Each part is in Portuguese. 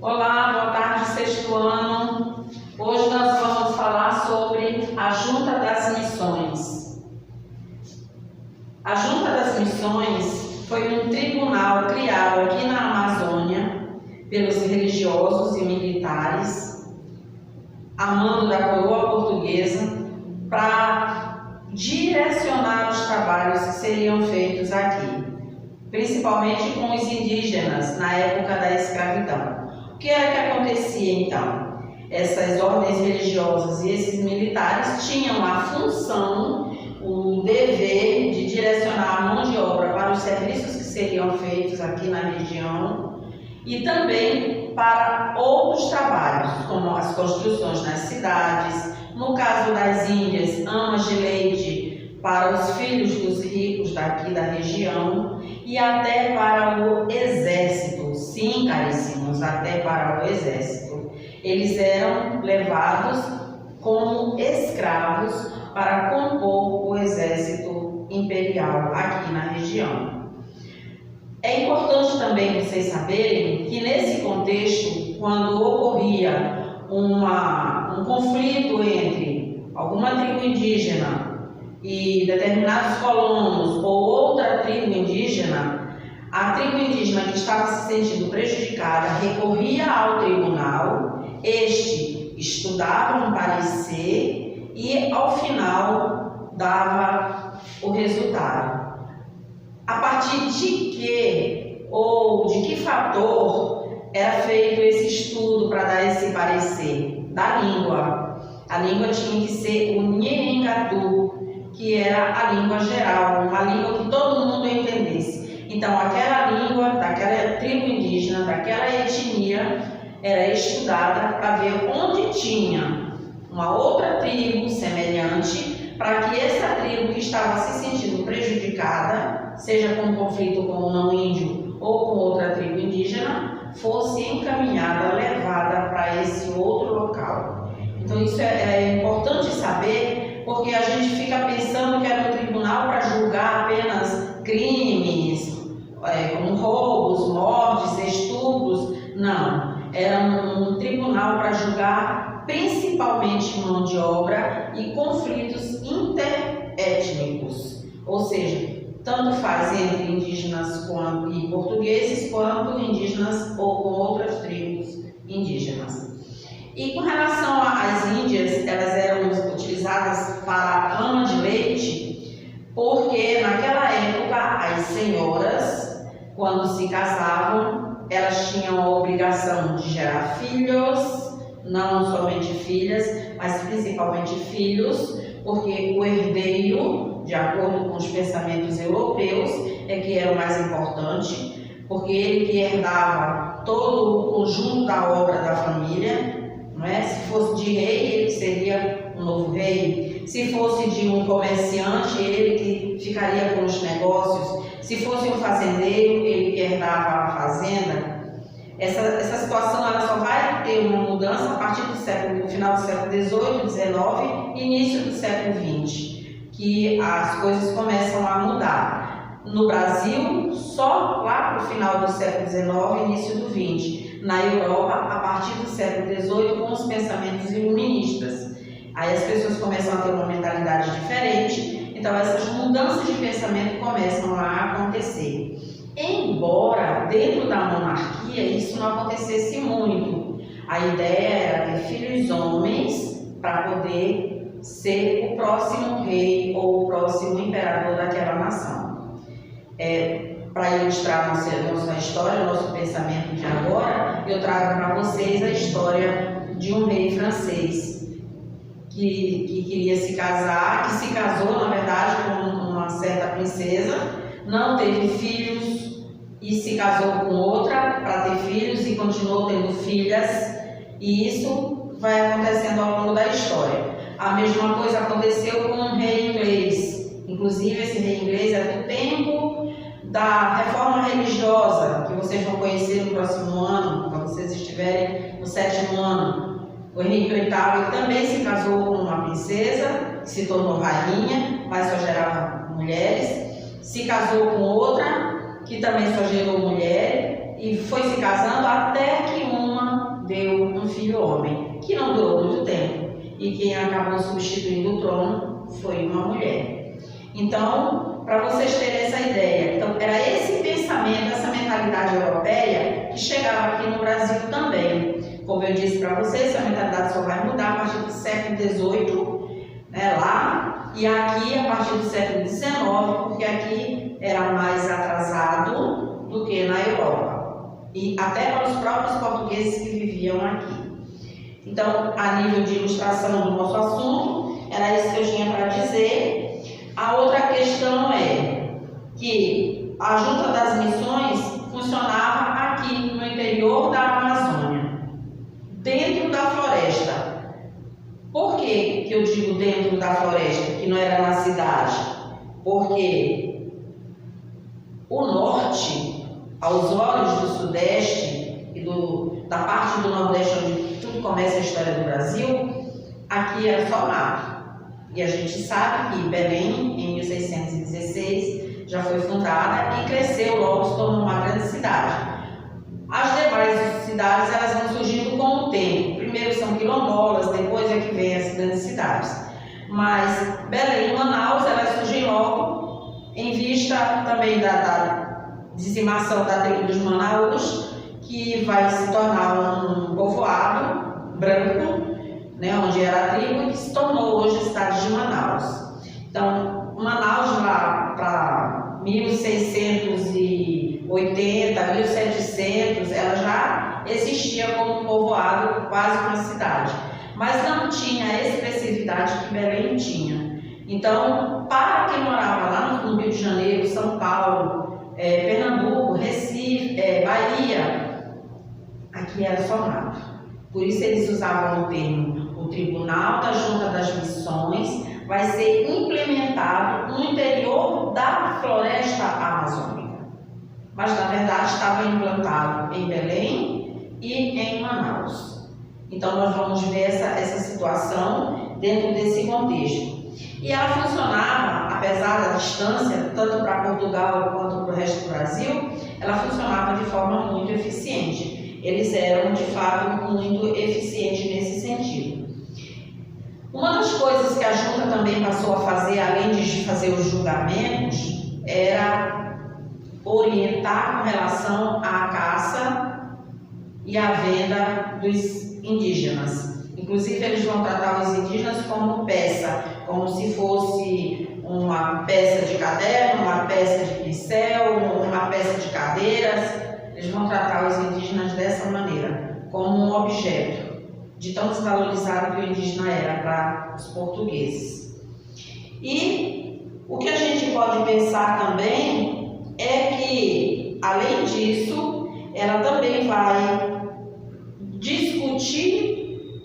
Olá, boa tarde, sexto ano. Hoje nós vamos falar sobre a Junta das Missões. A Junta das Missões foi um tribunal criado aqui na Amazônia pelos religiosos e militares, a mando da coroa portuguesa, para direcionar os trabalhos que seriam feitos aqui, principalmente com os indígenas na época da escravidão. O que era que acontecia então? Essas ordens religiosas e esses militares tinham a função, o dever de direcionar a mão de obra para os serviços que seriam feitos aqui na região e também para outros trabalhos, como as construções nas cidades, no caso das índias, amas de leite para os filhos dos ricos daqui da região e até para o exército, sim, caríssimos, até para o exército. Eles eram levados como escravos para compor o exército imperial aqui na região. É importante também vocês saberem que nesse contexto, quando ocorria um conflito entre alguma tribo indígena e determinados colonos ou outra tribo indígena, a tribo indígena que estava se sentindo prejudicada recorria ao tribunal, este estudava um parecer e ao final dava o resultado. A partir de que ou de que fator era feito esse estudo para dar esse parecer? Da língua. A língua tinha que ser o Nheengatu, que era a língua geral, uma língua que todo mundo entendesse. Então, aquela língua daquela tribo indígena, daquela etnia, era estudada para ver onde tinha uma outra tribo semelhante, para que essa tribo que estava se sentindo prejudicada, seja com um conflito com o não índio ou com outra tribo indígena, fosse encaminhada, levada para esse outro local. Então isso é importante saber, porque a gente fica pensando que era um tribunal para julgar apenas crimes, como roubos, mortes, estupros. Não, era um tribunal para julgar principalmente mão de obra e conflitos interétnicos, ou seja, tanto faz entre indígenas e portugueses, quanto indígenas ou com outras tribos indígenas. E com relação às índias, elas eram utilizadas para ama de leite, porque naquela época as senhoras, quando se casavam, elas tinham a obrigação de gerar filhos, não somente filhas, mas principalmente filhos, porque o herdeiro, de acordo com os pensamentos europeus, é que era o mais importante, porque ele que herdava todo o conjunto da obra da família, não é? Se fosse de rei, ele seria um novo rei. Se fosse de um comerciante, ele que ficaria com os negócios. Se fosse um fazendeiro, ele que herdava a fazenda. Essa situação ela só vai ter uma mudança a partir do final do século XVIII, XIX e início do século XX, que as coisas começam a mudar. No Brasil, só lá para o final do século XIX e início do XX. Na Europa, a partir do século XVIII, com os pensamentos iluministas. Aí as pessoas começam a ter uma mentalidade diferente, então essas mudanças de pensamento começam a acontecer. Embora dentro da monarquia isso não acontecesse muito, a ideia era ter filhos homens para poder ser o próximo rei ou o próximo imperador daquela nação. Para ilustrar nossa história, nosso pensamento de agora, eu trago para vocês a história de um rei francês que queria se casar, que se casou, na verdade, com uma certa princesa, não teve filhos e se casou com outra para ter filhos e continuou tendo filhas, e isso vai acontecendo ao longo da história. A mesma coisa aconteceu com um rei inglês, inclusive esse rei inglês é do tempo da reforma religiosa, que vocês vão conhecer no próximo ano, quando vocês estiverem no 7º ano. O Henrique VIII também se casou com uma princesa, que se tornou rainha, mas só gerava mulheres. Se casou com outra, que também só gerou mulher, e foi se casando até que uma e quem acabou substituindo o trono foi uma mulher. Então, para vocês terem essa ideia, então, era esse pensamento, essa mentalidade europeia que chegava aqui no Brasil também. Como eu disse para vocês, a mentalidade só vai mudar a partir do século XVIII, né, lá, e aqui a partir do século XIX, porque aqui era mais atrasado do que na Europa, e até para os próprios portugueses que viviam aqui. Então, a nível de ilustração do nosso assunto, era isso que eu tinha para dizer. A outra questão é que a Junta das Missões funcionava aqui no interior da Amazônia, dentro da floresta. Por que eu digo dentro da floresta, que não era na cidade? Porque o norte, aos olhos do sudeste e da parte do nordeste onde tudo começa a história do Brasil, aqui era só mato. E a gente sabe que Belém, em 1616, já foi fundada e cresceu, logo se tornou uma grande cidade. As demais cidades, elas vão surgindo com o tempo. Primeiro são quilombolas, depois é que vem as grandes cidades. Mas Belém e Manaus, elas surgem logo em vista também da dizimação da tribo dos Manaus, que vai se tornar um povoado branco, né, onde era a tribo, que se tornou hoje a cidade de Manaus. Então, Manaus lá para 1680, 1700, ela já existia como um povoado, quase uma cidade, mas não tinha a expressividade que Belém tinha. Então, para quem morava lá no Rio de Janeiro, São Paulo, Pernambuco, Recife, Bahia, aqui era só mato. Por isso eles usavam o termo: o Tribunal da Junta das Missões vai ser implementado no interior da floresta amazônica. Mas, na verdade, estava implantado em Belém e em Manaus. Então, nós vamos ver essa situação dentro desse contexto. E ela funcionava, apesar da distância, tanto para Portugal quanto para o resto do Brasil, ela funcionava de forma muito eficiente. Eles eram, de fato, muito eficientes nesse sentido. Uma das coisas que a Junta também passou a fazer, além de fazer os julgamentos, era orientar com relação à caça e à venda dos indígenas. Inclusive, eles vão tratar os indígenas como peça, como se fosse uma peça de caderno, uma peça de pincel, uma peça de cadeiras. Eles vão tratar os indígenas dessa maneira, como um objeto, de tão desvalorizado que o indígena era para os portugueses. E o que a gente pode pensar também é que, além disso, ela também vai discutir,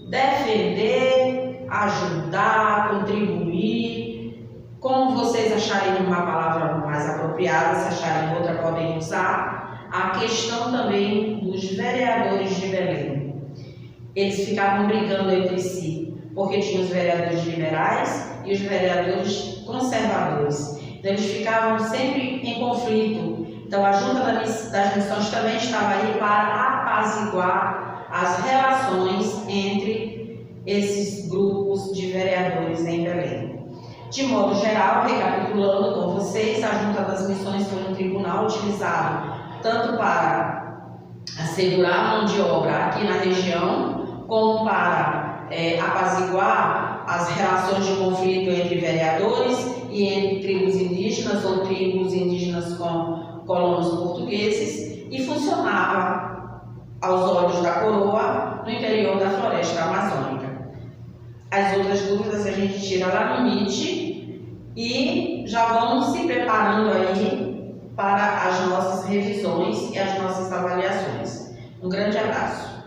defender, ajudar, contribuir, como vocês acharem uma palavra mais apropriada, se acharem outra podem usar, a questão também dos vereadores de Belém. Eles ficavam brigando entre si, porque tinha os vereadores liberais e os vereadores conservadores. Então, eles ficavam sempre em conflito. Então, a Junta das Missões também estava aí para apaziguar as relações entre esses grupos de vereadores em Belém. De modo geral, recapitulando com vocês, a Junta das Missões foi um tribunal utilizado tanto para assegurar a mão de obra aqui na região, como para apaziguar as relações de conflito entre vereadores e entre tribos indígenas ou tribos indígenas com colonos portugueses, e funcionava aos olhos da coroa no interior da floresta amazônica. As outras dúvidas a gente tira lá no MIT e já vamos se preparando aí para as nossas revisões e as nossas avaliações. Um grande abraço.